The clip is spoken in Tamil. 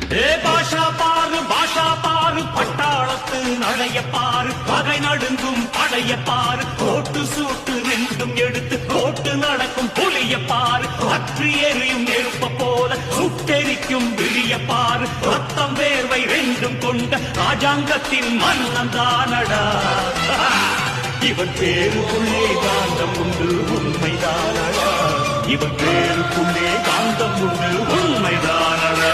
பாஷா பாரு பட்டாளத்து நடைய பாரு பகை நடுங்கும் படைய பாரு கோட்டு சூட்டு ரெண்டும் எடுத்து கோட்டு நடக்கும் புளிய பாரு அற்று எரியும் நெருப்ப போல சுட்டெரிக்கும் விழிய பாரு ரத்தம் வேர்வை ரெண்டும் கொண்ட ராஜாங்கத்தின் மன்னன் தானடா இவன் பேருக்குள்ளே காந்தம் உண்டு உண்மைதானடா இவன் பேருக்குள்ளே காந்தம் உண்டு உண்மைதானடா